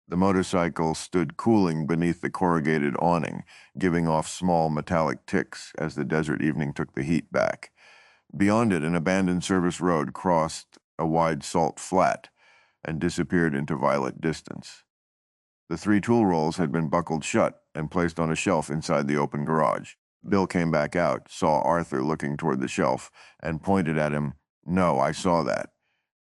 The motorcycle stood cooling beneath the corrugated awning, giving off small metallic ticks as the desert evening took the heat back. Beyond it, an abandoned service road crossed a wide salt flat and disappeared into violet distance. The 3 tool rolls had been buckled shut and placed on a shelf inside the open garage. Bill came back out, saw Arthur looking toward the shelf, and pointed at him. "No, I saw that.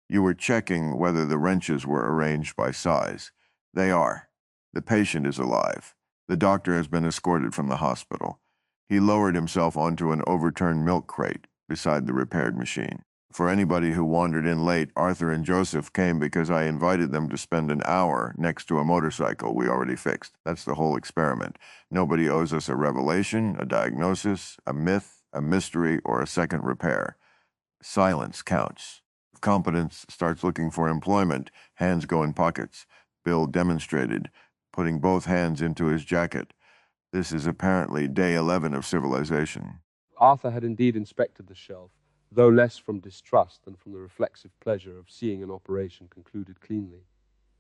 You were checking whether the wrenches were arranged by size. They are. The patient is alive. The doctor has been escorted from the hospital." He lowered himself onto an overturned milk crate beside the repaired machine. "For anybody who wandered in late, Arthur and Joseph came because I invited them to spend an hour next to a motorcycle we already fixed. That's the whole experiment. Nobody owes us a revelation, a diagnosis, a myth, a mystery, or a second repair. Silence counts. If competence starts looking for employment, hands go in pockets." Bill demonstrated, putting both hands into his jacket. "This is apparently day 11 of civilization." Arthur had indeed inspected the shelf, though less from distrust than from the reflexive pleasure of seeing an operation concluded cleanly.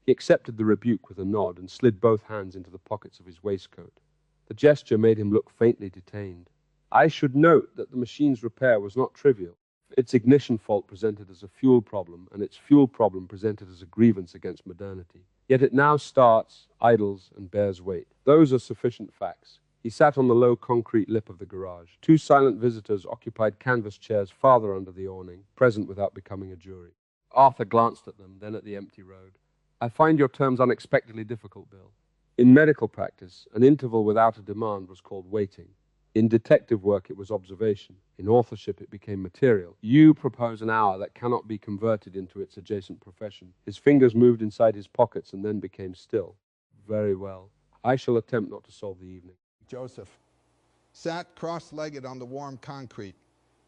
He accepted the rebuke with a nod and slid both hands into the pockets of his waistcoat. The gesture made him look faintly detained. I should note that the machine's repair was not trivial. Its ignition fault presented as a fuel problem, and its fuel problem presented as a grievance against modernity. Yet it now starts, idles, and bears weight. Those are sufficient facts. He sat on the low concrete lip of the garage. 2 silent visitors occupied canvas chairs farther under the awning, present without becoming a jury. Arthur glanced at them, then at the empty road. "I find your terms unexpectedly difficult, Bill. In medical practice, an interval without a demand was called waiting. In detective work, it was observation. In authorship, it became material. You propose an hour that cannot be converted into its adjacent profession." His fingers moved inside his pockets and then became still. "Very well. I shall attempt not to solve the evening." Joseph sat cross-legged on the warm concrete,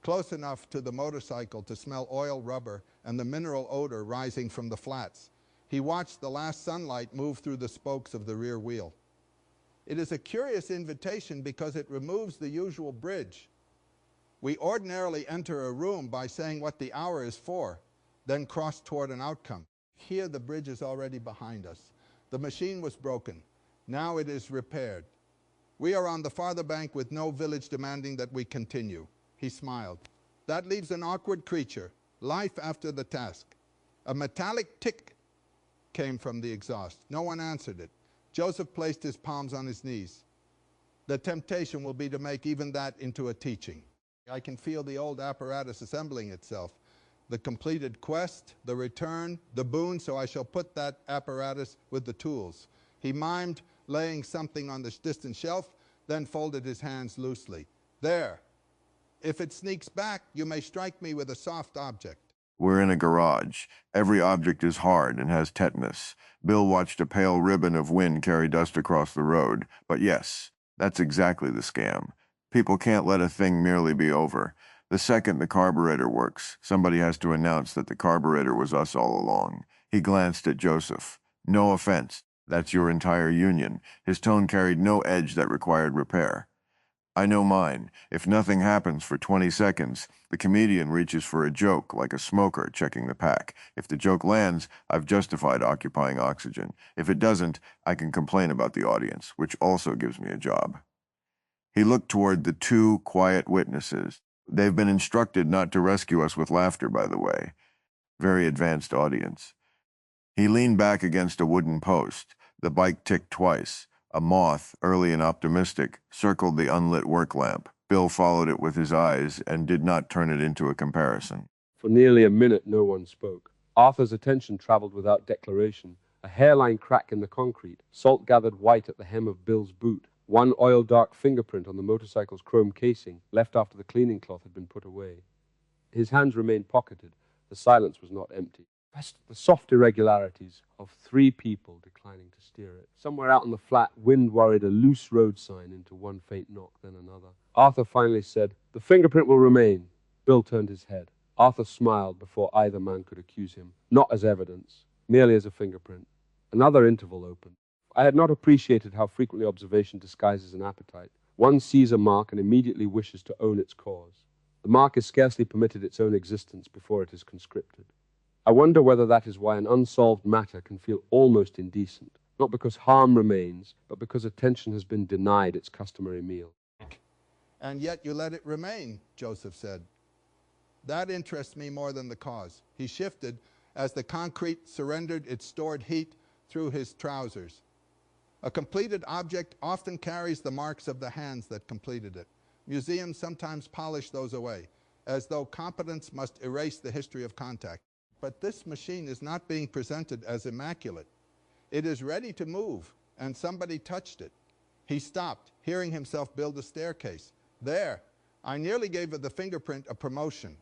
close enough to the motorcycle to smell oil rubber and the mineral odor rising from the flats. He watched the last sunlight move through the spokes of the rear wheel. It is a curious invitation because it removes the usual bridge. We ordinarily enter a room by saying what the hour is for, then cross toward an outcome. Here the bridge is already behind us. The machine was broken. Now it is repaired. We are on the farther bank with no village demanding that we continue. He smiled. That leaves an awkward creature, life after the task. A metallic tick came from the exhaust. No one answered it. Joseph placed his palms on his knees. The temptation will be to make even that into a teaching. I can feel the old apparatus assembling itself. The completed quest, the return, the boon, so I shall put that apparatus with the tools. He mimed, laying something on the distant shelf, then folded his hands loosely. There. If it sneaks back, you may strike me with a soft object. We're in a garage. Every object is hard and has tetanus. Bill watched a pale ribbon of wind carry dust across the road. But yes, that's exactly the scam. People can't let a thing merely be over. The second the carburetor works, somebody has to announce that the carburetor was us all along. He glanced at Joseph. "No offense. That's your entire union." His tone carried no edge that required repair. "I know mine. If nothing happens for 20 seconds, the comedian reaches for a joke like a smoker checking the pack. If the joke lands, I've justified occupying oxygen. If it doesn't, I can complain about the audience, which also gives me a job." He looked toward the 2 quiet witnesses. "They've been instructed not to rescue us with laughter, by the way. Very advanced audience." He leaned back against a wooden post. The bike ticked twice. A moth, early and optimistic, circled the unlit work lamp. Bill followed it with his eyes and did not turn it into a comparison. For nearly a minute, no one spoke. Arthur's attention traveled without declaration. A hairline crack in the concrete, salt gathered white at the hem of Bill's boot, one oil-dark fingerprint on the motorcycle's chrome casing, left after the cleaning cloth had been put away. His hands remained pocketed. The silence was not empty. The soft irregularities of 3 people declining to steer it. Somewhere out on the flat, wind worried a loose road sign into one faint knock, then another. Arthur finally said, "The fingerprint will remain." Bill turned his head. Arthur smiled before either man could accuse him. Not as evidence, merely as a fingerprint. Another interval opened. I had not appreciated how frequently observation disguises an appetite. One sees a mark and immediately wishes to own its cause. The mark is scarcely permitted its own existence before it is conscripted. I wonder whether that is why an unsolved matter can feel almost indecent. not because harm remains, but because attention has been denied its customary meal. And yet you let it remain, Joseph said. That interests me more than the cause. He shifted as the concrete surrendered its stored heat through his trousers. A completed object often carries the marks of the hands that completed it. Museums sometimes polish those away, as though competence must erase the history of contact. But this machine is not being presented as immaculate. It is ready to move, and somebody touched it. He stopped, hearing himself build a staircase. There, I nearly gave the fingerprint a promotion.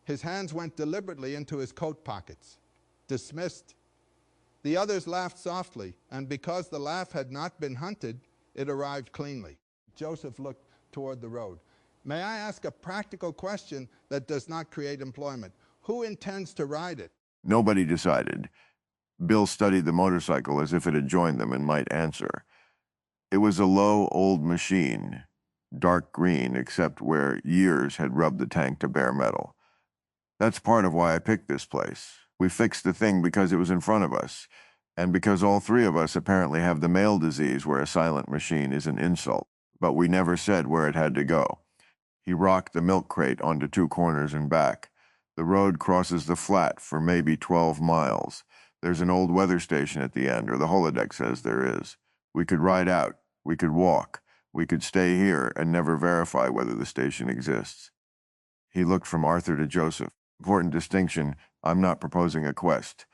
His hands went deliberately into his coat pockets. Dismissed. The others laughed softly, and because the laugh had not been hunted, it arrived cleanly. Joseph looked toward the road. May I ask a practical question that does not create employment? Who intends to ride it? Nobody decided. Bill studied the motorcycle as if it had joined them and might answer. It was a low, old machine, dark green except where years had rubbed the tank to bare metal. That's part of why I picked this place. We fixed the thing because it was in front of us, and because all three of us apparently have the male disease where a silent machine is an insult, but we never said where it had to go. He rocked the milk crate onto two corners and back. The road crosses the flat for maybe 12 miles. There's an old weather station at the end, or the holodeck says there is. We could ride out. We could walk. We could stay here and never verify whether the station exists. He looked from Arthur to Joseph. Important distinction, I'm not proposing a quest.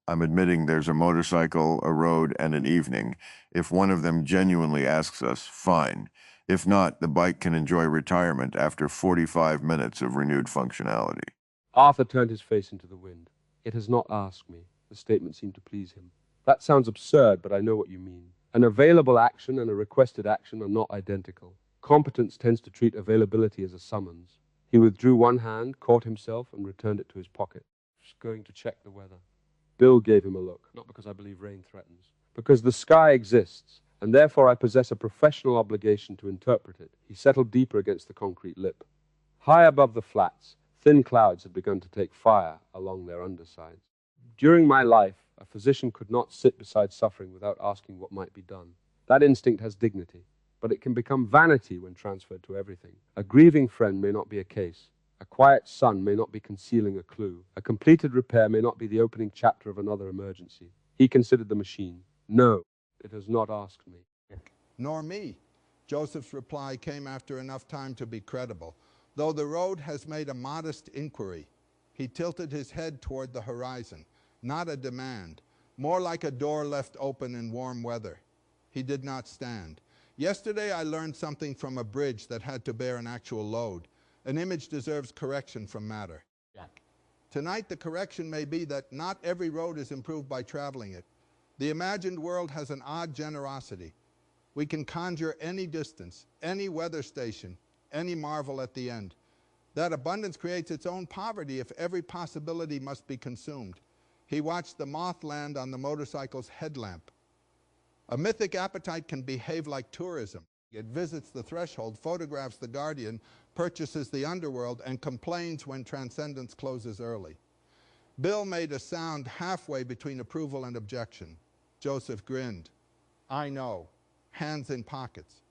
I'm admitting there's a motorcycle, a road, and an evening. If one of them genuinely asks us, fine. If not, the bike can enjoy retirement after 45 minutes of renewed functionality. Arthur turned his face into the wind. It has not asked me. The statement seemed to please him. That sounds absurd, but I know what you mean. An available action and a requested action are not identical. Competence tends to treat availability as a summons. He withdrew one hand, caught himself, and returned it to his pocket. Just going to check the weather. Bill gave him a look, not because I believe rain threatens, because the sky exists, and therefore I possess a professional obligation to interpret it. He settled deeper against the concrete lip. High above the flats, thin clouds had begun to take fire along their undersides. During my life, a physician could not sit beside suffering without asking what might be done. That instinct has dignity, but it can become vanity when transferred to everything. A grieving friend may not be a case. A quiet son may not be concealing a clue. A completed repair may not be the opening chapter of another emergency. He considered the machine. No, it has not asked me. Nor me. Joseph's reply came after enough time to be credible. Though the road has made a modest inquiry, he tilted his head toward the horizon. Not a demand. More like a door left open in warm weather. He did not stand. Yesterday I learned something from a bridge that had to bear an actual load. An image deserves correction from matter. Tonight the correction may be that not every road is improved by traveling it. The imagined world has an odd generosity. We can conjure any distance, any weather station, any marvel at the end. That abundance creates its own poverty if every possibility must be consumed. He watched the moth land on the motorcycle's headlamp. A mythic appetite can behave like tourism. It visits the threshold, photographs the guardian, purchases the underworld, and complains when transcendence closes early. Bill made a sound halfway between approval and objection. Joseph grinned. I know. Hands in pockets.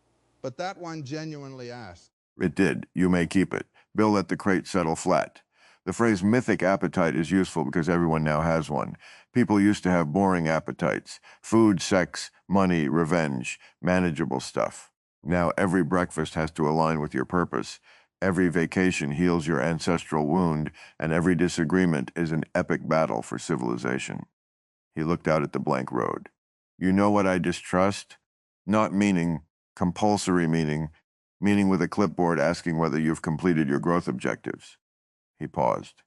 But that one genuinely asked. It did. You may keep it. Bill let the crate settle flat. The phrase mythic appetite is useful because everyone now has one. People used to have boring appetites. Food, sex, money, revenge, manageable stuff. Now every breakfast has to align with your purpose. Every vacation heals your ancestral wound, and every disagreement is an epic battle for civilization. He looked out at the blank road. You know what I distrust? Not meaning, compulsory meaning with a clipboard asking whether you've completed your growth objectives. He paused.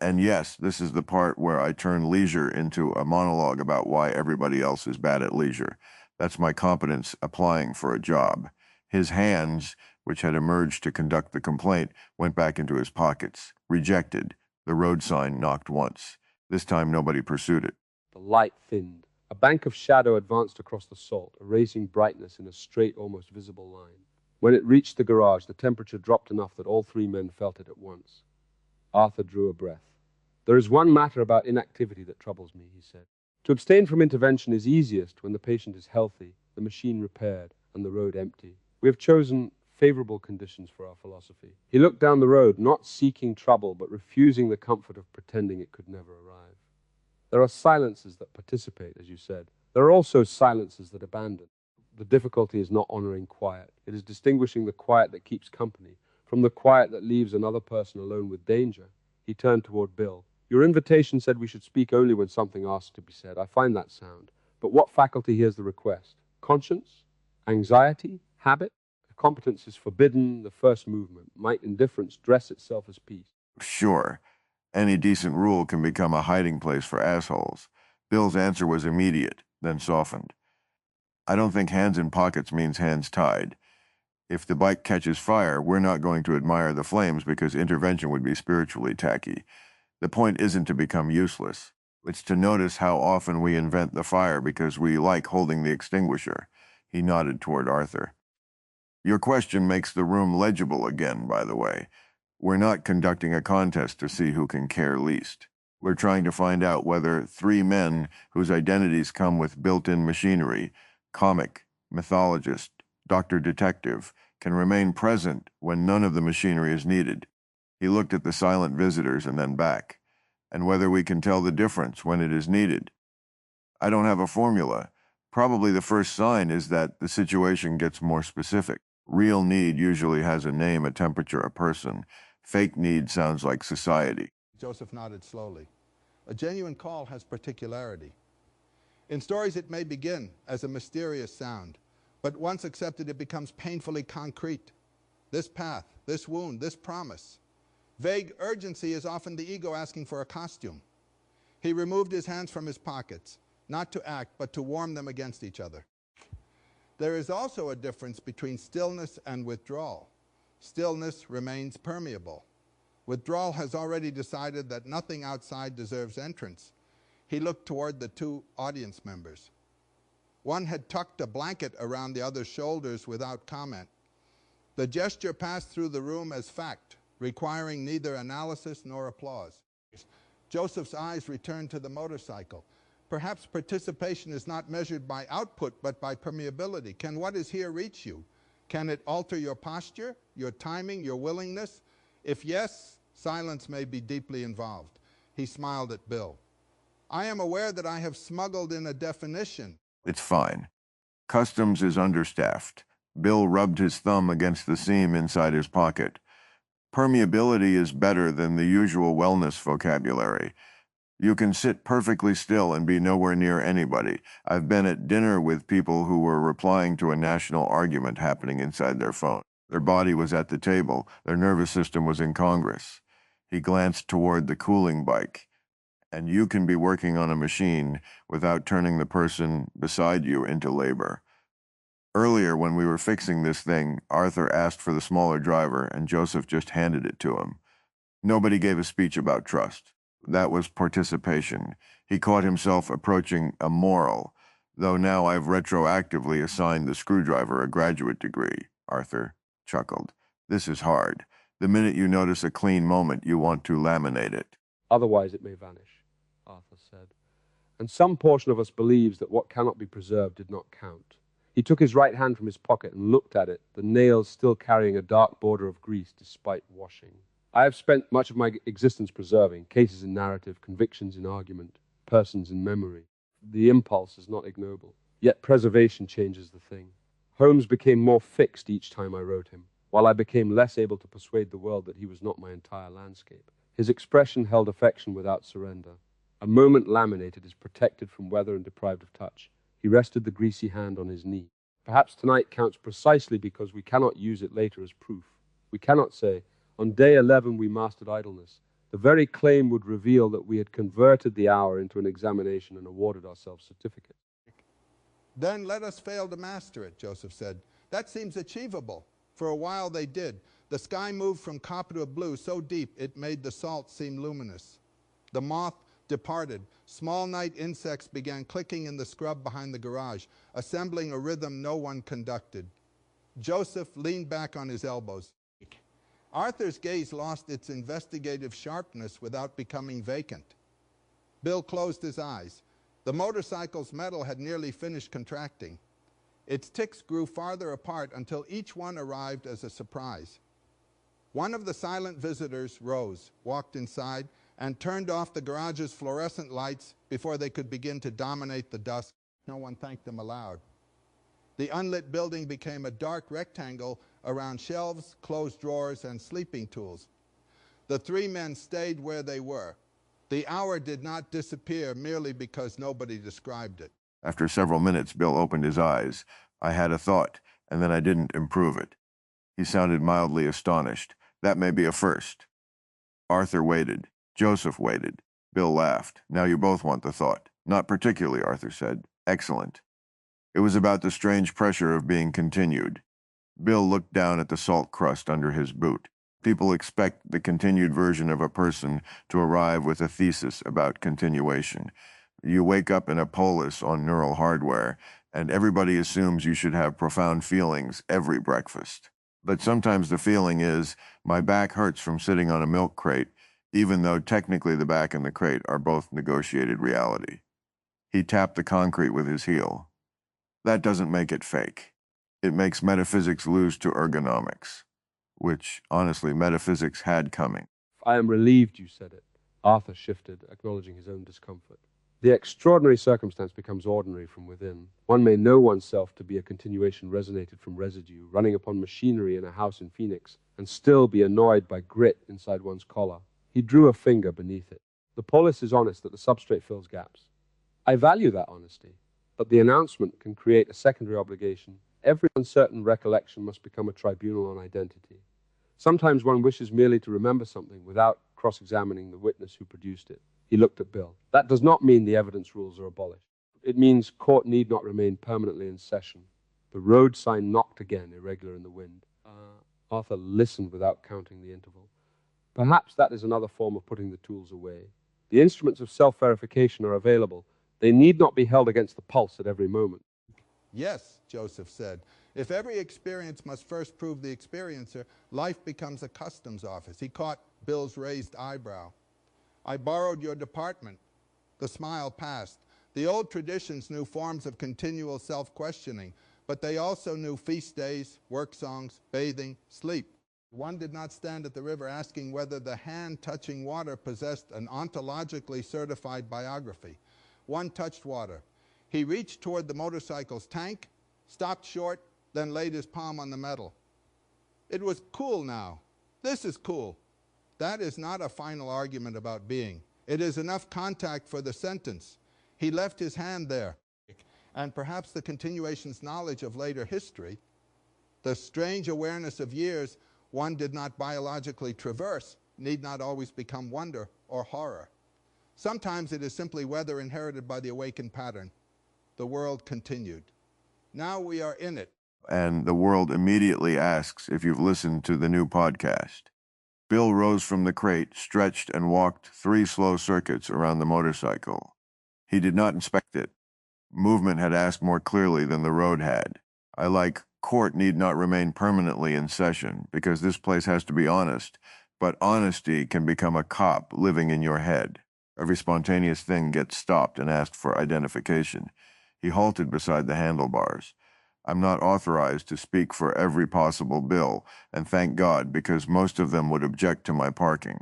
And yes, this is the part where I turn leisure into a monologue about why everybody else is bad at leisure. That's my competence applying for a job. His hands, which had emerged to conduct the complaint, went back into his pockets. Rejected. The road sign knocked once. This time nobody pursued it. The light thinned. A bank of shadow advanced across the salt, erasing brightness in a straight, almost visible line. When it reached the garage, the temperature dropped enough that all three men felt it at once. Arthur drew a breath. There is one matter about inactivity that troubles me, he said. To abstain from intervention is easiest when the patient is healthy, the machine repaired, and the road empty. We have chosen favorable conditions for our philosophy. He looked down the road, not seeking trouble, but refusing the comfort of pretending it could never arrive. There are silences that participate, as you said. There are also silences that abandon. The difficulty is not honoring quiet. It is distinguishing the quiet that keeps company from the quiet that leaves another person alone with danger. He turned toward Bill. Your invitation said we should speak only when something asked to be said. I find that sound. But what faculty hears the request? Conscience? Anxiety? Habit? If competence is forbidden, the first movement. Might indifference dress itself as peace? Sure. Any decent rule can become a hiding place for assholes. Bill's answer was immediate, then softened. I don't think hands in pockets means hands tied. If the bike catches fire, we're not going to admire the flames because intervention would be spiritually tacky. The point isn't to become useless. It's to notice how often we invent the fire because we like holding the extinguisher. He nodded toward Arthur. Your question makes the room legible again, by the way. We're not conducting a contest to see who can care least. We're trying to find out whether three men whose identities come with built-in machinery, comic, mythologist, Dr. Detective, can remain present when none of the machinery is needed. He looked at the silent visitors and then back, and whether we can tell the difference when it is needed. I don't have a formula. Probably the first sign is that the situation gets more specific. Real need usually has a name, a temperature, a person. Fake need sounds like society. Joseph nodded slowly. A genuine call has particularity. In stories, it may begin as a mysterious sound, but once accepted, it becomes painfully concrete. This path, this wound, this promise. Vague urgency is often the ego asking for a costume. He removed his hands from his pockets, not to act, but to warm them against each other. There is also a difference between stillness and withdrawal. Stillness remains permeable. Withdrawal has already decided that nothing outside deserves entrance. He looked toward the two audience members. One had tucked a blanket around the other's shoulders without comment. The gesture passed through the room as fact, requiring neither analysis nor applause. Joseph's eyes returned to the motorcycle. Perhaps participation is not measured by output, but by permeability. Can what is here reach you? Can it alter your posture, your timing, your willingness? If yes, silence may be deeply involved. He smiled at Bill. I am aware that I have smuggled in a definition. It's fine. Customs is understaffed. Bill rubbed his thumb against the seam inside his pocket. Permeability is better than the usual wellness vocabulary. You can sit perfectly still and be nowhere near anybody. I've been at dinner with people who were replying to a national argument happening inside their phone. Their body was at the table. Their nervous system was in Congress. He glanced toward the cooling bike. And you can be working on a machine without turning the person beside you into labor. Earlier, when we were fixing this thing, Arthur asked for the smaller driver, and Joseph just handed it to him. Nobody gave a speech about trust. That was participation. He caught himself approaching a moral, though now I've retroactively assigned the screwdriver a graduate degree. Arthur chuckled. This is hard. The minute you notice a clean moment, you want to laminate it. Otherwise it may vanish, Arthur said. And some portion of us believes that what cannot be preserved did not count. He took his right hand from his pocket and looked at it, the nails still carrying a dark border of grease despite washing. I have spent much of my existence preserving cases in narrative, convictions in argument, persons in memory. The impulse is not ignoble, yet preservation changes the thing. Holmes became more fixed each time I wrote him, while I became less able to persuade the world that he was not my entire landscape. His expression held affection without surrender. A moment laminated is protected from weather and deprived of touch. He rested the greasy hand on his knee. Perhaps tonight counts precisely because we cannot use it later as proof. We cannot say, on day 11 we mastered idleness. The very claim would reveal that we had converted the hour into an examination and awarded ourselves certificates. Then let us fail to master it, Joseph said. That seems achievable. For a while they did. The sky moved from copper to blue so deep it made the salt seem luminous. The moth departed. Small night insects began clicking in the scrub behind the garage, assembling a rhythm no one conducted. Joseph leaned back on his elbows. Arthur's gaze lost its investigative sharpness without becoming vacant. Bill closed his eyes. The motorcycle's metal had nearly finished contracting. Its ticks grew farther apart until each one arrived as a surprise. One of the silent visitors rose, walked inside, and turned off the garage's fluorescent lights before they could begin to dominate the dusk. No one thanked them aloud. The unlit building became a dark rectangle around shelves, closed drawers, and sleeping tools. The three men stayed where they were. The hour did not disappear merely because nobody described it. After several minutes, Bill opened his eyes. I had a thought, and then I didn't improve it. He sounded mildly astonished. That may be a first. Arthur waited. Joseph waited. Bill laughed. Now you both want the thought. Not particularly, Arthur said. Excellent. It was about the strange pressure of being continued. Bill looked down at the salt crust under his boot. People expect the continued version of a person to arrive with a thesis about continuation. You wake up in a Polis on neural hardware, and everybody assumes you should have profound feelings every breakfast. But sometimes the feeling is, my back hurts from sitting on a milk crate, even though technically the back and the crate are both negotiated reality. He tapped the concrete with his heel. That doesn't make it fake. It makes metaphysics lose to ergonomics, which, honestly, metaphysics had coming. I am relieved you said it. Arthur shifted, acknowledging his own discomfort. The extraordinary circumstance becomes ordinary from within. One may know oneself to be a continuation resonated from residue, running upon machinery in a house in Phoenix, and still be annoyed by grit inside one's collar. He drew a finger beneath it. The Polis is honest that the substrate fills gaps. I value that honesty, but the announcement can create a secondary obligation. Every uncertain recollection must become a tribunal on identity. Sometimes one wishes merely to remember something without cross-examining the witness who produced it. He looked at Bill. That does not mean the evidence rules are abolished. It means court need not remain permanently in session. The road sign knocked again, irregular in the wind. Arthur listened without counting the interval. Perhaps that is another form of putting the tools away. The instruments of self-verification are available. They need not be held against the pulse at every moment. Yes, Joseph said. If every experience must first prove the experiencer, life becomes a customs office. He caught Bill's raised eyebrow. I borrowed your department. The smile passed. The old traditions knew forms of continual self-questioning, but they also knew feast days, work songs, bathing, sleep. One did not stand at the river asking whether the hand touching water possessed an ontologically certified biography. One touched water. He reached toward the motorcycle's tank, stopped short, then laid his palm on the metal. It was cool now. This is cool. That is not a final argument about being. It is enough contact for the sentence. He left his hand there. And perhaps the continuation's knowledge of later history, the strange awareness of years one did not biologically traverse, need not always become wonder or horror. Sometimes it is simply weather inherited by the awakened pattern. The world continued. Now we are in it. And the world immediately asks if you've listened to the new podcast. Bill rose from the crate, stretched, and walked 3 slow circuits around the motorcycle. He did not inspect it. Movement had asked more clearly than the road had. I like, court need not remain permanently in session, because this place has to be honest, but honesty can become a cop living in your head. Every spontaneous thing gets stopped and asked for identification. He halted beside the handlebars. I'm not authorized to speak for every possible Bill, and thank God, because most of them would object to my parking.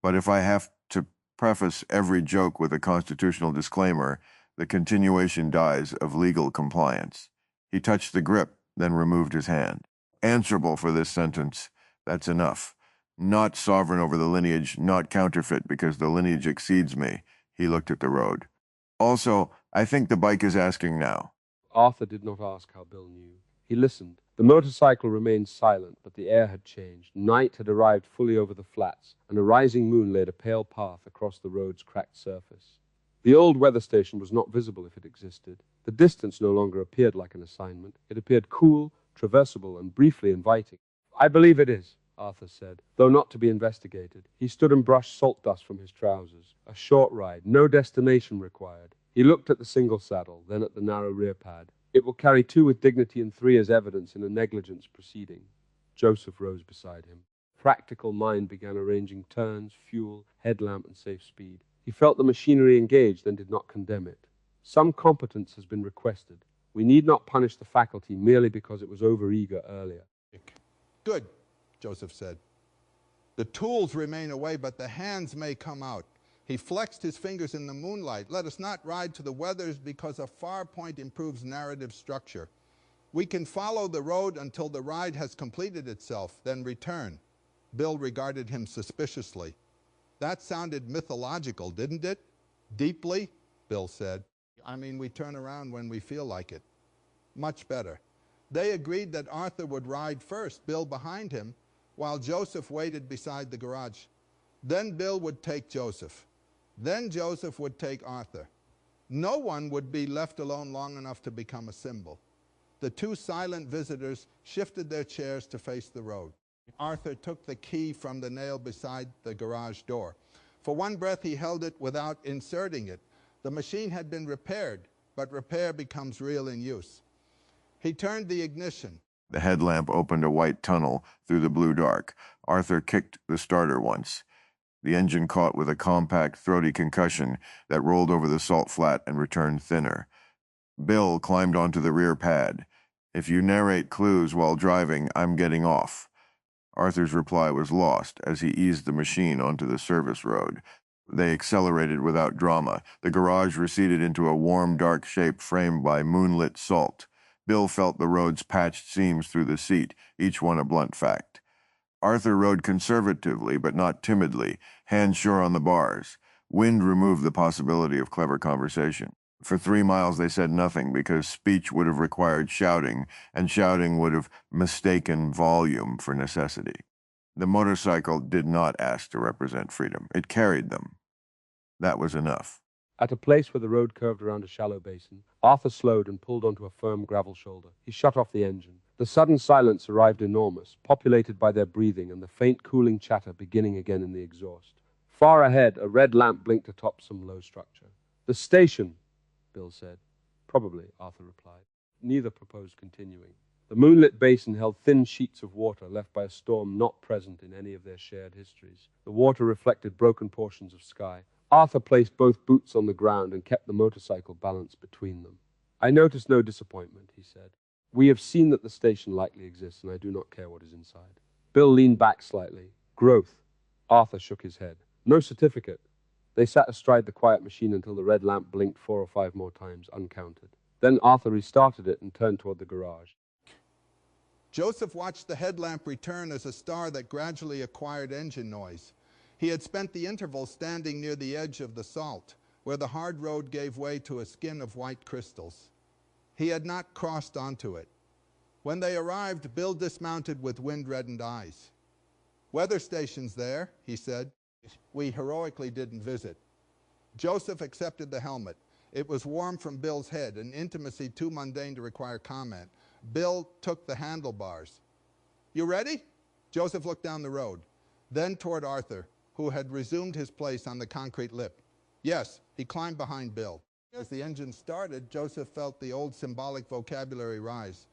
But if I have to preface every joke with a constitutional disclaimer, the continuation dies of legal compliance. He touched the grip, then removed his hand. Answerable for this sentence, that's enough. Not sovereign over the lineage, not counterfeit because the lineage exceeds me. He looked at the road. Also, I think the bike is asking now. Arthur did not ask how Bill knew. He listened. The motorcycle remained silent, but the air had changed. Night had arrived fully over the flats, and a rising moon laid a pale path across the road's cracked surface. The old weather station was not visible if it existed. The distance no longer appeared like an assignment. It appeared cool, traversable, and briefly inviting. I believe it is, Arthur said, though not to be investigated. He stood and brushed salt dust from his trousers. A short ride, no destination required. He looked at the single saddle, then at the narrow rear pad. It will carry 2 with dignity and 3 as evidence in a negligence proceeding. Joseph rose beside him. Practical mind began arranging turns, fuel, headlamp, and safe speed. He felt the machinery engaged, then did not condemn it. Some competence has been requested. We need not punish the faculty merely because it was overeager earlier. Good, Joseph said. The tools remain away, but the hands may come out. He flexed his fingers in the moonlight. Let us not ride to the weathers because a far point improves narrative structure. We can follow the road until the ride has completed itself, then return. Bill regarded him suspiciously. That sounded mythological, didn't it? Deeply, Bill said. I mean, we turn around when we feel like it. Much better. They agreed that Arthur would ride first, Bill behind him, while Joseph waited beside the garage. Then Bill would take Joseph. Then Joseph would take Arthur. No one would be left alone long enough to become a symbol. The two silent visitors shifted their chairs to face the road. Arthur took the key from the nail beside the garage door. For one breath he held it without inserting it. The machine had been repaired, but repair becomes real in use. He turned the ignition. The headlamp opened a white tunnel through the blue dark. Arthur kicked the starter once. The engine caught with a compact, throaty concussion that rolled over the salt flat and returned thinner. Bill climbed onto the rear pad. If you narrate clues while driving, I'm getting off. Arthur's reply was lost as he eased the machine onto the service road. They accelerated without drama. The garage receded into a warm, dark shape framed by moonlit salt. Bill felt the road's patched seams through the seat, each one a blunt fact. Arthur rode conservatively, but not timidly, hands sure on the bars. Wind removed the possibility of clever conversation. For 3 miles they said nothing because speech would have required shouting, and shouting would have mistaken volume for necessity. The motorcycle did not ask to represent freedom. It carried them. That was enough. At a place where the road curved around a shallow basin, Arthur slowed and pulled onto a firm gravel shoulder. He shut off the engine. The sudden silence arrived enormous, populated by their breathing and the faint cooling chatter beginning again in the exhaust. Far ahead, a red lamp blinked atop some low structure. "The station," Bill said. "Probably," Arthur replied. Neither proposed continuing. The moonlit basin held thin sheets of water left by a storm not present in any of their shared histories. The water reflected broken portions of sky. Arthur placed both boots on the ground and kept the motorcycle balanced between them. "I notice no disappointment," he said. "We have seen that the station likely exists, and I do not care what is inside." Bill leaned back slightly. "Growth." Arthur shook his head. "No certificate." They sat astride the quiet machine until the red lamp blinked 4 or 5 more times, uncounted. Then Arthur restarted it and turned toward the garage. Joseph watched the headlamp return as a star that gradually acquired engine noise. He had spent the interval standing near the edge of the salt, where the hard road gave way to a skin of white crystals. He had not crossed onto it. When they arrived, Bill dismounted with wind-reddened eyes. "Weather station's there," he said. "We heroically didn't visit." Joseph accepted the helmet. It was warm from Bill's head, an intimacy too mundane to require comment. Bill took the handlebars. "You ready?" Joseph looked down the road, then toward Arthur, who had resumed his place on the concrete lip. "Yes." He climbed behind Bill. As the engine started, Joseph felt the old symbolic vocabulary rise.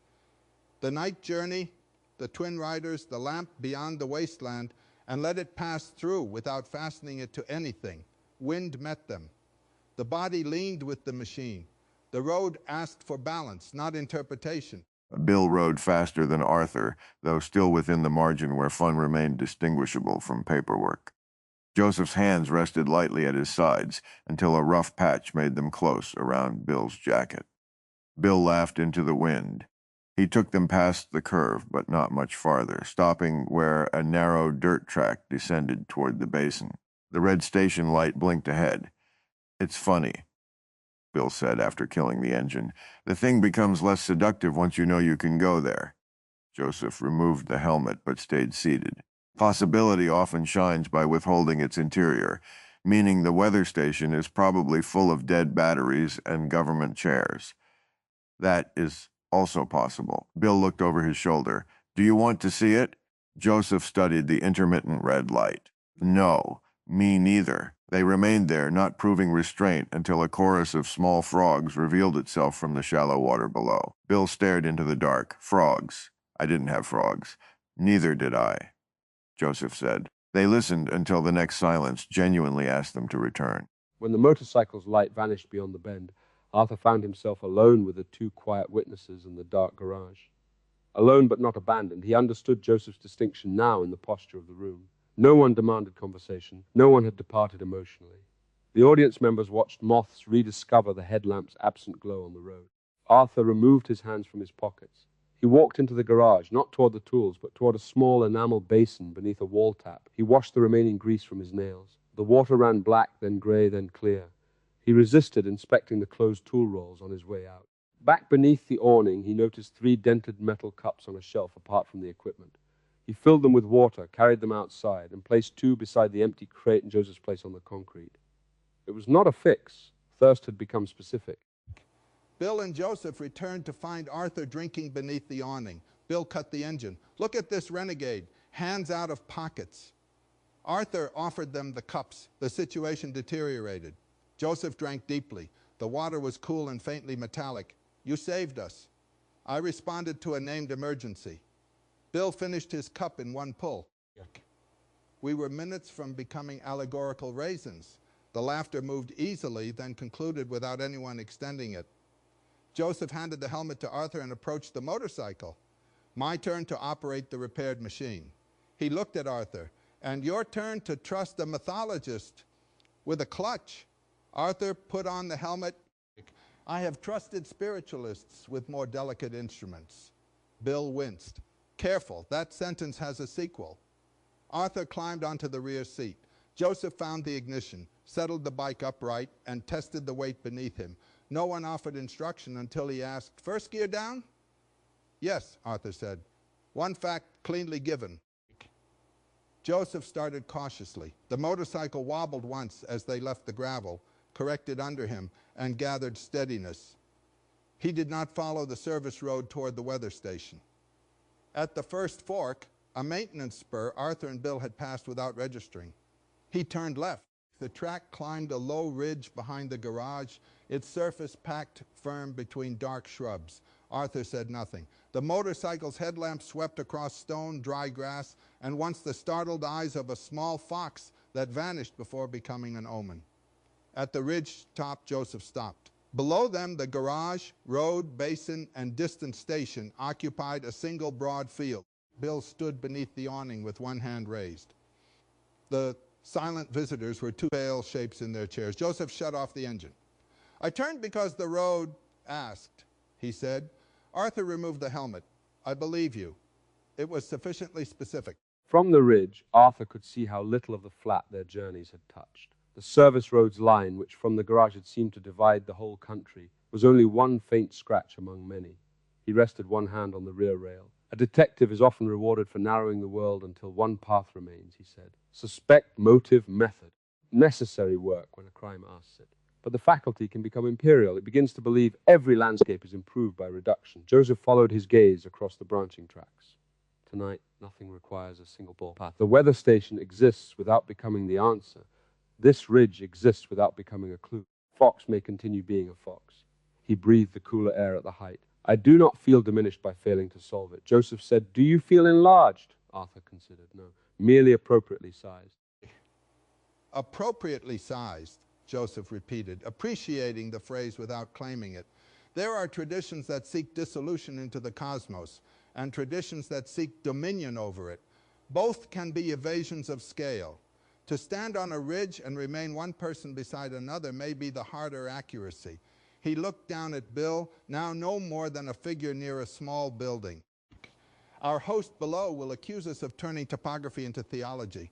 The night journey, the twin riders, the lamp beyond the wasteland, and let it pass through without fastening it to anything. Wind met them. The body leaned with the machine. The road asked for balance, not interpretation. Bill rode faster than Arthur, though still within the margin where fun remained distinguishable from paperwork. Joseph's hands rested lightly at his sides until a rough patch made them close around Bill's jacket. Bill laughed into the wind. He took them past the curve, but not much farther, stopping where a narrow dirt track descended toward the basin. The red station light blinked ahead. "It's funny," Bill said after killing the engine. "The thing becomes less seductive once you know you can go there." Joseph removed the helmet but stayed seated. Possibility often shines by withholding its interior, meaning the weather station is probably full of dead batteries and government chairs. That is also possible. Bill looked over his shoulder. "Do you want to see it?" Joseph studied the intermittent red light. "No, me neither." They remained there, not proving restraint, until a chorus of small frogs revealed itself from the shallow water below. Bill stared into the dark. "Frogs. I didn't have frogs." "Neither did I," Joseph said. They listened until the next silence genuinely asked them to return. When the motorcycle's light vanished beyond the bend, Arthur found himself alone with the two quiet witnesses in the dark garage. Alone but not abandoned, he understood Joseph's distinction now in the posture of the room. No one demanded conversation. No one had departed emotionally. The audience members watched moths rediscover the headlamp's absent glow on the road. Arthur removed his hands from his pockets. He walked into the garage, not toward the tools, but toward a small enamel basin beneath a wall tap. He washed the remaining grease from his nails. The water ran black, then gray, then clear. He resisted inspecting the closed tool rolls on his way out. Back beneath the awning, he noticed 3 dented metal cups on a shelf apart from the equipment. He filled them with water, carried them outside, and placed 2 beside the empty crate in Joseph's place on the concrete. It was not a fix. Thirst had become specific. Bill and Joseph returned to find Arthur drinking beneath the awning. Bill cut the engine. "Look at this renegade, hands out of pockets." Arthur offered them the cups. The situation deteriorated. Joseph drank deeply. The water was cool and faintly metallic. "You saved us." I responded to a named emergency. Bill finished his cup in one pull. We were minutes from becoming allegorical raisins. The laughter moved easily, then concluded without anyone extending it. Joseph handed the helmet to Arthur and approached the motorcycle. My turn to operate the repaired machine. He looked at Arthur. "And your turn to trust a mythologist with a clutch." Arthur put on the helmet. "I have trusted spiritualists with more delicate instruments." Bill winced. "Careful, that sentence has a sequel." Arthur climbed onto the rear seat. Joseph found the ignition, settled the bike upright, and tested the weight beneath him. No one offered instruction until he asked, "First gear down?" "Yes," Arthur said. "One fact cleanly given." Joseph started cautiously. The motorcycle wobbled once as they left the gravel, corrected under him, and gathered steadiness. He did not follow the service road toward the weather station. At the first fork, a maintenance spur Arthur and Bill had passed without registering. He turned left. The track climbed a low ridge behind the garage, its surface packed firm between dark shrubs. Arthur said nothing. The motorcycle's headlamp swept across stone, dry grass, and once the startled eyes of a small fox that vanished before becoming an omen. At the ridge top, Joseph stopped. Below them, the garage, road, basin, and distant station occupied a single broad field. Bill stood beneath the awning with one hand raised. The silent visitors were 2 pale shapes in their chairs. Joseph shut off the engine. "I turned because the road asked," he said. Arthur removed the helmet. "I believe you. It was sufficiently specific." From the ridge, Arthur could see how little of the flat their journeys had touched. The service road's line, which from the garage had seemed to divide the whole country, was only one faint scratch among many. He rested one hand on the rear rail. "A detective is often rewarded for narrowing the world until one path remains," he said. "Suspect, motive, method. Necessary work when a crime asks it. But the faculty can become imperial. It begins to believe every landscape is improved by reduction." Joseph followed his gaze across the branching tracks. "Tonight, nothing requires a single ball path. The weather station exists without becoming the answer. This ridge exists without becoming a clue. Fox may continue being a fox." He breathed the cooler air at the height. "I do not feel diminished by failing to solve it." Joseph said, "Do you feel enlarged?" Arthur considered. "No, merely appropriately sized." "Appropriately sized," Joseph repeated, appreciating the phrase without claiming it. "There are traditions that seek dissolution into the cosmos, and traditions that seek dominion over it. Both can be evasions of scale. To stand on a ridge and remain one person beside another may be the harder accuracy." He looked down at Bill, now no more than a figure near a small building. "Our host below will accuse us of turning topography into theology.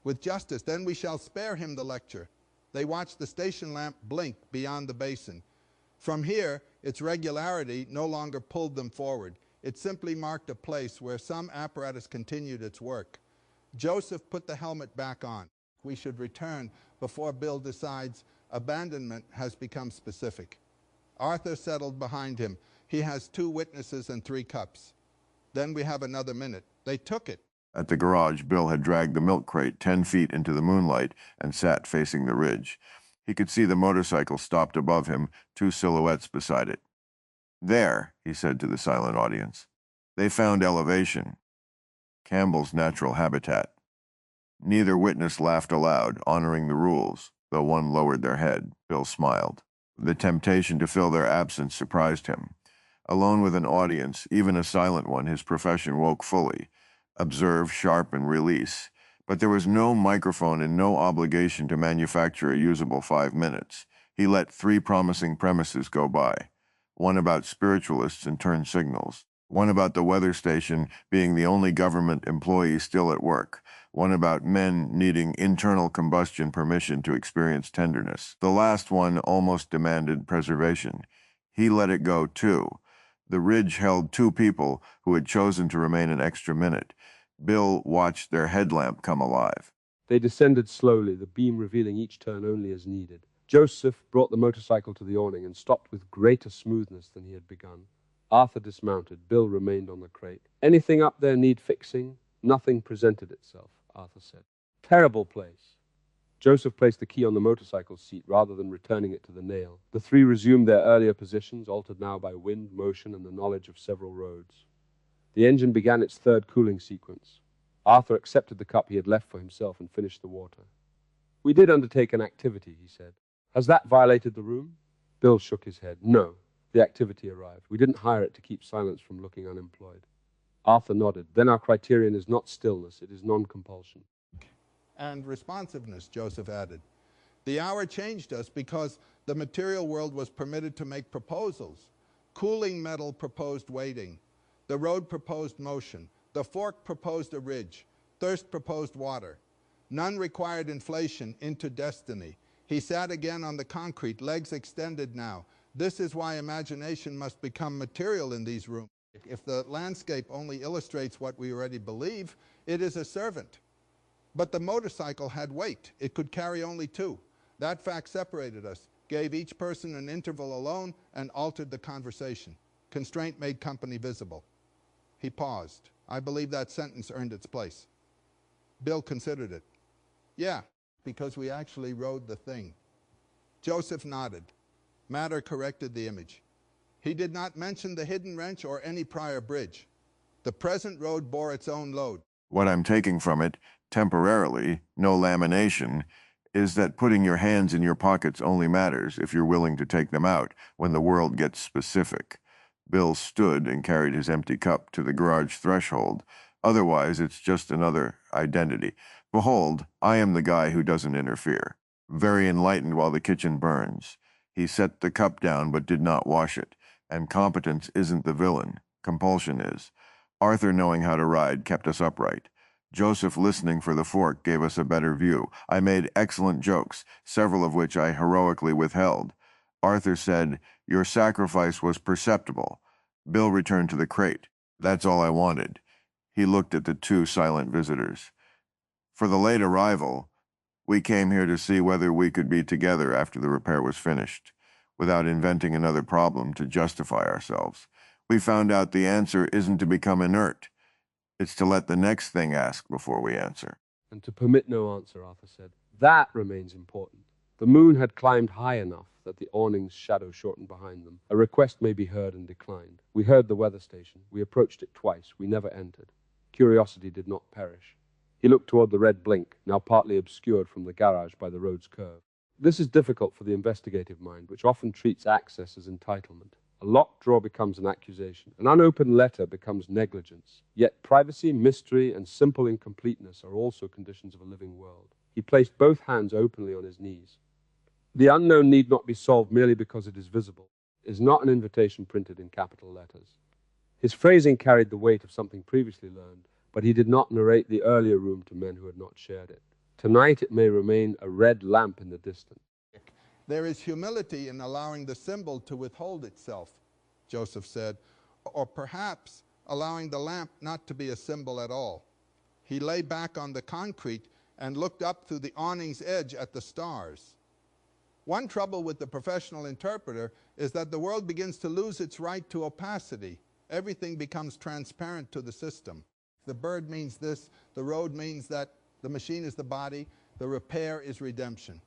With justice, then we shall spare him the lecture." They watched the station lamp blink beyond the basin. From here, its regularity no longer pulled them forward. It simply marked a place where some apparatus continued its work. Joseph put the helmet back on. "We should return before Bill decides abandonment has become specific." Arthur settled behind him. "He has 2 witnesses and 3 cups. Then we have another minute." They took it. At the garage, Bill had dragged the milk crate 10 feet into the moonlight and sat facing the ridge. He could see the motorcycle stopped above him, 2 silhouettes beside it. "There," he said to the silent audience. They found elevation, Campbell's natural habitat. Neither witness laughed aloud, honoring the rules. Though one lowered their head, Bill smiled. The temptation to fill their absence surprised him. Alone with an audience, even a silent one, his profession woke fully. Observe, sharp, and release. But there was no microphone and no obligation to manufacture a usable 5 minutes. He let 3 promising premises go by. One about spiritualists and turn signals. One about the weather station being the only government employee still at work. One about men needing internal combustion permission to experience tenderness. The last one almost demanded preservation. He let it go, too. The ridge held 2 people who had chosen to remain an extra minute. Bill watched their headlamp come alive. They descended slowly, the beam revealing each turn only as needed. Joseph brought the motorcycle to the awning and stopped with greater smoothness than he had begun. Arthur dismounted. Bill remained on the crate. "Anything up there need fixing?" "Nothing presented itself," Arthur said. "Terrible place." Joseph placed the key on the motorcycle seat rather than returning it to the nail. The 3 resumed their earlier positions, altered now by wind, motion, and the knowledge of several roads. The engine began its 3rd cooling sequence. Arthur accepted the cup he had left for himself and finished the water. "We did undertake an activity," he said. "Has that violated the room?" Bill shook his head. "No. The activity arrived. We didn't hire it to keep silence from looking unemployed." Arthur nodded. "Then our criterion is not stillness, it is non-compulsion." And responsiveness, Joseph added. The hour changed us because the material world was permitted to make proposals. Cooling metal proposed waiting. The road proposed motion. The fork proposed a ridge. Thirst proposed water. None required inflation into destiny. He sat again on the concrete, legs extended now. This is why imagination must become material in these rooms. If the landscape only illustrates what we already believe, it is a servant. But the motorcycle had weight. It could carry only 2. That fact separated us, gave each person an interval alone, and altered the conversation. Constraint made company visible. He paused. I believe that sentence earned its place. Bill considered it. "Yeah, because we actually rode the thing." Joseph nodded. Maher corrected the image. He did not mention the hidden wrench or any prior bridge. The present road bore its own load. What I'm taking from it, temporarily, no lamination, is that putting your hands in your pockets only matters if you're willing to take them out when the world gets specific. Bill stood and carried his empty cup to the garage threshold. Otherwise, it's just another identity. Behold, I am the guy who doesn't interfere. Very enlightened while the kitchen burns. He set the cup down but did not wash it. And competence isn't the villain. Compulsion is. Arthur, knowing how to ride, kept us upright. Joseph, listening for the fork, gave us a better view. I made excellent jokes, several of which I heroically withheld. Arthur said, "Your sacrifice was perceptible." Bill returned to the crate. That's all I wanted. He looked at the 2 silent visitors. For the late arrival, we came here to see whether we could be together after the repair was finished, without inventing another problem to justify ourselves. We found out the answer isn't to become inert. It's to let the next thing ask before we answer. "And to permit no answer," Arthur said. "That remains important." The moon had climbed high enough that the awning's shadow shortened behind them. A request may be heard and declined. We heard the weather station. We approached it twice. We never entered. Curiosity did not perish. He looked toward the red blink, now partly obscured from the garage by the road's curve. This is difficult for the investigative mind, which often treats access as entitlement. A locked drawer becomes an accusation. An unopened letter becomes negligence. Yet privacy, mystery, and simple incompleteness are also conditions of a living world. He placed both hands openly on his knees. The unknown need not be solved merely because it is visible. It is not an invitation printed in capital letters. His phrasing carried the weight of something previously learned, but he did not narrate the earlier room to men who had not shared it. Tonight it may remain a red lamp in the distance. There is humility in allowing the symbol to withhold itself, Joseph said, or perhaps allowing the lamp not to be a symbol at all. He lay back on the concrete and looked up through the awning's edge at the stars. One trouble with the professional interpreter is that the world begins to lose its right to opacity. Everything becomes transparent to the system. The bird means this, the road means that, the machine is the body, the repair is redemption.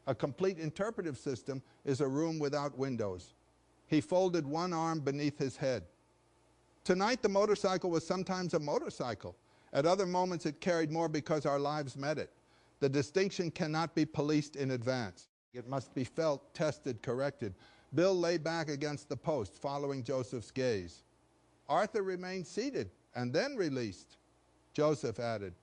A complete interpretive system is a room without windows. He folded one arm beneath his head. Tonight the motorcycle was sometimes a motorcycle. At other moments it carried more because our lives met it. The distinction cannot be policed in advance. It must be felt, tested, corrected. Bill lay back against the post, following Joseph's gaze. Arthur remained seated and then released. Joseph added,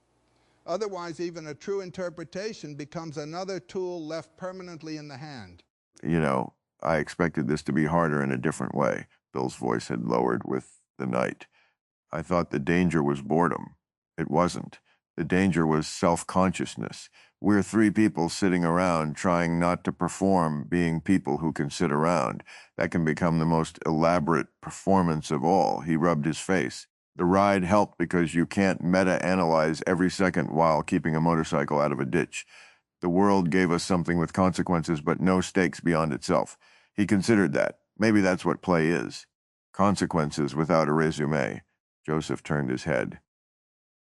otherwise, even a true interpretation becomes another tool left permanently in the hand. You know, I expected this to be harder in a different way. Bill's voice had lowered with the night. I thought the danger was boredom. It wasn't. The danger was self-consciousness. We're three people sitting around trying not to perform being people who can sit around. That can become the most elaborate performance of all. He rubbed his face. The ride helped because you can't meta-analyze every second while keeping a motorcycle out of a ditch. The world gave us something with consequences but no stakes beyond itself. He considered that. Maybe that's what play is. Consequences without a resume. Joseph turned his head.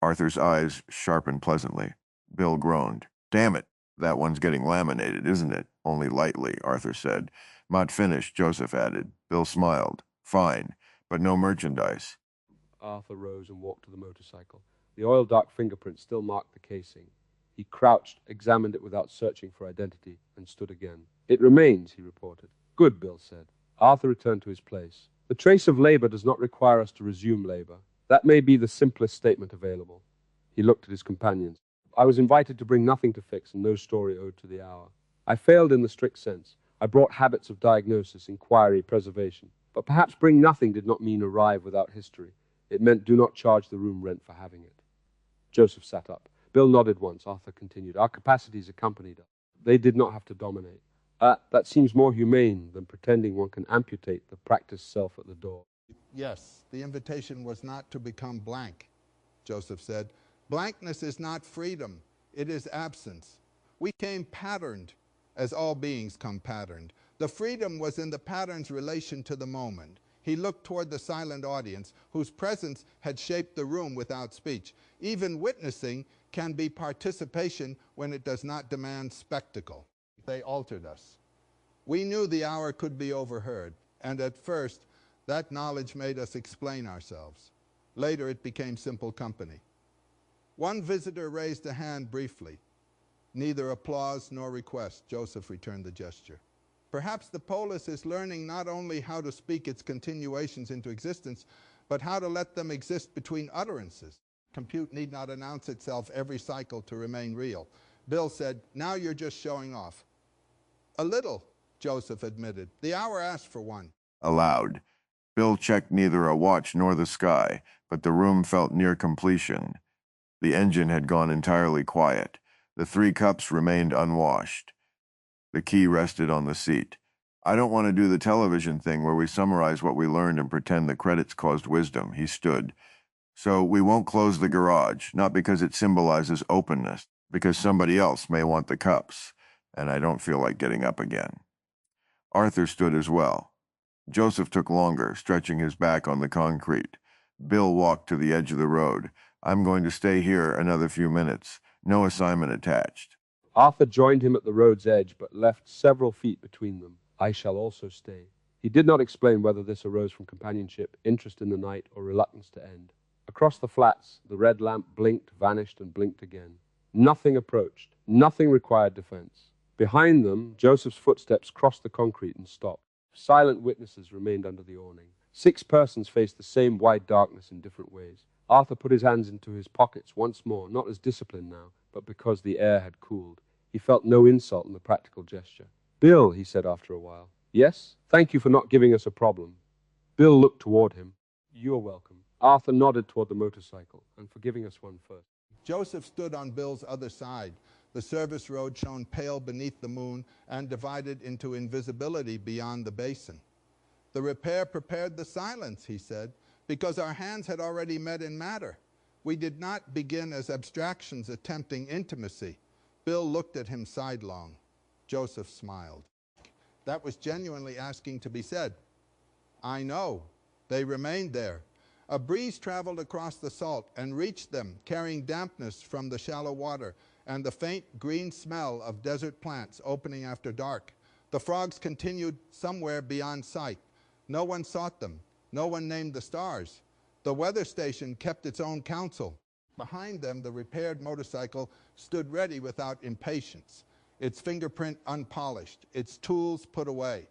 Arthur's eyes sharpened pleasantly. Bill groaned. Damn it, that one's getting laminated, isn't it? Only lightly, Arthur said. Not finished, Joseph added. Bill smiled. Fine, but no merchandise. Arthur rose and walked to the motorcycle. The oil-dark fingerprint still marked the casing. He crouched, examined it without searching for identity, and stood again. It remains, he reported. Good, Bill said. Arthur returned to his place. The trace of labor does not require us to resume labor. That may be the simplest statement available. He looked at his companions. I was invited to bring nothing to fix and no story owed to the hour. I failed in the strict sense. I brought habits of diagnosis, inquiry, preservation. But perhaps bring nothing did not mean arrive without history. It meant do not charge the room rent for having it. Joseph sat up. Bill nodded once. Arthur continued. Our capacities accompanied us. They did not have to dominate. That seems more humane than pretending one can amputate the practiced self at the door. Yes, the invitation was not to become blank, Joseph said. Blankness is not freedom. It is absence. We came patterned, as all beings come patterned. The freedom was in the pattern's relation to the moment. He looked toward the silent audience, whose presence had shaped the room without speech. Even witnessing can be participation when it does not demand spectacle. They altered us. We knew the hour could be overheard, and at first, that knowledge made us explain ourselves. Later, it became simple company. One visitor raised a hand briefly. Neither applause nor request. Joseph returned the gesture. Perhaps the Polis is learning not only how to speak its continuations into existence, but how to let them exist between utterances. Compute need not announce itself every cycle to remain real. Bill said, now you're just showing off. A little, Joseph admitted. The hour asked for one. Aloud. Bill checked neither a watch nor the sky, but the room felt near completion. The engine had gone entirely quiet. The 3 cups remained unwashed. The key rested on the seat. I don't want to do the television thing where we summarize what we learned and pretend the credits caused wisdom. He stood. So we won't close the garage, not because it symbolizes openness, because somebody else may want the cups, and I don't feel like getting up again. Arthur stood as well. Joseph took longer, stretching his back on the concrete. Bill walked to the edge of the road. I'm going to stay here another few minutes. No assignment attached. Arthur joined him at the road's edge, but left several feet between them. I shall also stay. He did not explain whether this arose from companionship, interest in the night, or reluctance to end. Across the flats, the red lamp blinked, vanished, and blinked again. Nothing approached. Nothing required defense. Behind them, Joseph's footsteps crossed the concrete and stopped. Silent witnesses remained under the awning. 6 persons faced the same wide darkness in different ways. Arthur put his hands into his pockets once more, not as discipline now, but because the air had cooled. He felt no insult in the practical gesture. Bill, he said after a while. Yes? Thank you for not giving us a problem. Bill looked toward him. You're welcome. Arthur nodded toward the motorcycle, and for giving us one first. Joseph stood on Bill's other side. The service road shone pale beneath the moon and divided into invisibility beyond the basin. The repair prepared the silence, he said, because our hands had already met in matter. We did not begin as abstractions attempting intimacy. Bill looked at him sidelong. Joseph smiled. That was genuinely asking to be said. I know. They remained there. A breeze traveled across the salt and reached them, carrying dampness from the shallow water and the faint green smell of desert plants opening after dark. The frogs continued somewhere beyond sight. No one sought them. No one named the stars. The weather station kept its own counsel. Behind them, the repaired motorcycle stood ready without impatience. its fingerprint unpolished, its tools put away.